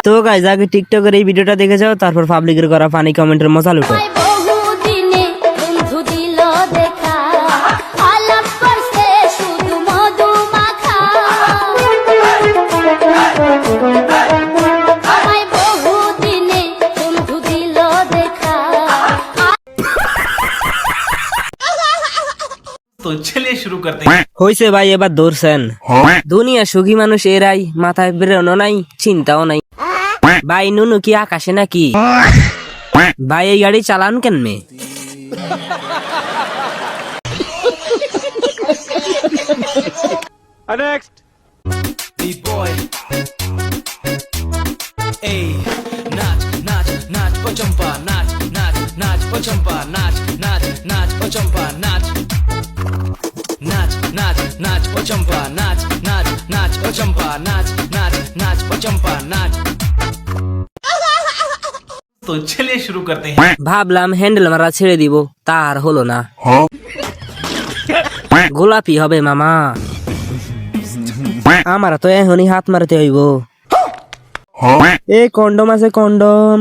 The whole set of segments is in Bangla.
তো গাইজ আগে টিকটকের এই ভিডিওটা দেখে যাও, তারপর পাবলিকের করা ফানি কমেন্টের মজা লুটো। তো চলিয়ে শুরু করতে हैं। হইছে ভাই, এবার ধরছেন। দুনিয়া সুখী মানুষ এরাই, মাথায় বেরোনো নাই, চিন্তাও নাই। ভাই নুনু কি আকাশে নাকি? ভাই এই গাড়ি চালান কেন মে? नेक्स्ट B-boy ए नाच नाच नाच पचंपा नाच नाच नाच पचंपा नाच नाच नाच पचंपा नाच नाच नाच नाच पचंपा नाच नाच नाच पचंपा नाच नाच नाच पचंपा नाच। तो चलिए शुरू करते हैं। ভাবলাম হ্যান্ডেল মারা ছেড়ে দিব, তার হলো না। গোলাপি হবে মামা, আমার তো এখনই হাত মারতে হইব। এ কন্ডম আছে কন্ডম।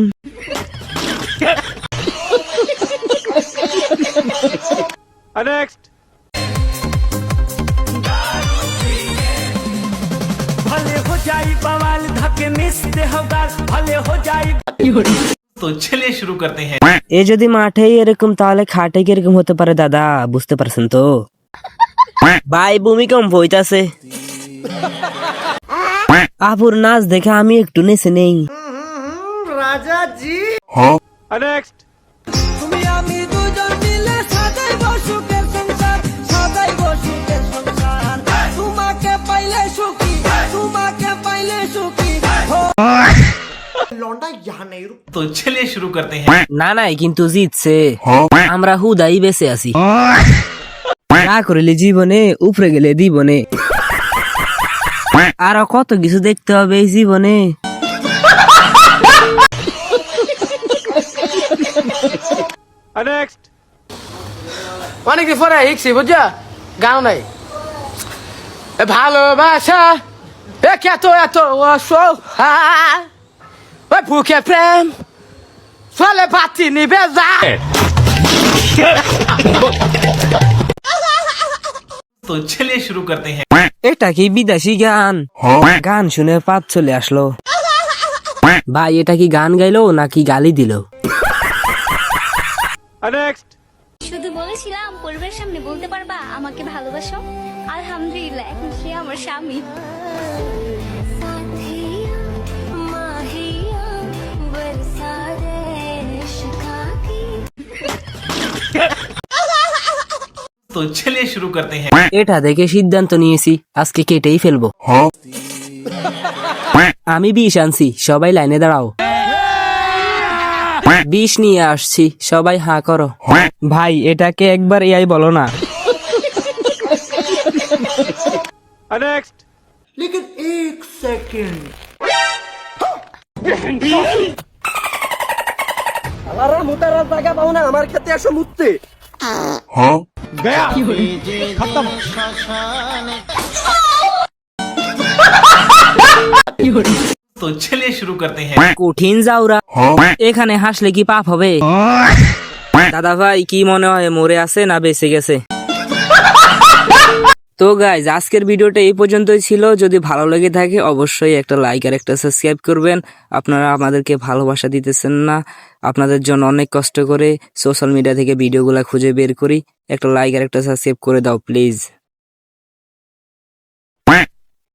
नेक्स्ट भले हो जाई बवाल धके मिसते होगार भले हो जाई। तो चलिए शुरू करते हैं। এ যদি মাঠেই এরকম তাহলে খাটে কিরকম হতে পারে দাদা, বুঝতে পারছেন তো? ভাই ভূমিকম্প হইতাছে। আপুর নাচ দেখে আমি একটু নেচে নেই। राजा जी नेक्स्ट তুমি আমি দুজন মিলে সাজাইব সুখের সংসার সাজাইব সুখের সংসার তোমাকে পাইলে সুখী তোমাকে পাইলে সুখী লন্ডা यहाँ नहीं रुक। तो चलिए शुरू करते हैं। না নাই কিন্তু জিতছে, আমরা হুদাই বেঁচে আছি। না করিলে জীবনে, উপরে গেলে জীবনে, আরো কত কিছু দেখতে হবে এই জীবনে। नेक्स्ट অনেকদিন পরে শিখছি বুঝছা, গাও নাই ভালোবাসা এত এত ওই বুকে প্রেম ফলে বাতি নিবে যায়। तो चलिए शुरू करते हैं। এটা কি বিদেশি গান? গান শুনে পাত চলে আসলো। ভাই এটা কি গান গাইলো নাকি গালি দিল? नेक्स्ट শুধু বলেছিলাম পরিবারের সামনে বলতে পারবা আমাকে ভালোবাসো, আলহামদুলিল্লাহ এখন সে আমার স্বামী। तो चलिए शुरू करते हैं। এটা দেখে সিদ্ধান্ত নিয়েছি আজকে কেটেই ফেলবো। আমি বিষ আনছি, সবাই লাইনে দাঁড়াও। বিষ নিয়ে আসছি, সবাই হাঁ করো। ভাই এটাকে একবার এআই বলো না। नेक्स्ट लेकिन एक सेकंड আলারা মুতার জায়গা পাও না আমার খেতে আসো মুততে। गया खत्म। तो चलिए शुरू करते हैं। কঠিন যাওরা, এখানে হাসলে কি পাপ হবে? দাদা ভাই কি মনে হয় মরে আছে না বেঁচে গেছে? তো গাইজ আজকের ভিডিওটা এই পর্যন্তই ছিল। যদি ভালো লেগে থাকে অবশ্যই একটা লাইক আর একটা সাবস্ক্রাইব করবেন। আপনারা আমাদেরকে ভালোবাসা দিতেছেন না, আপনাদের জন্য অনেক কষ্ট করে সোশ্যাল মিডিয়া থেকে ভিডিওগুলো খুঁজে বের করি। একটা লাইক আর একটা সাবস্ক্রাইব করে দাও প্লিজ।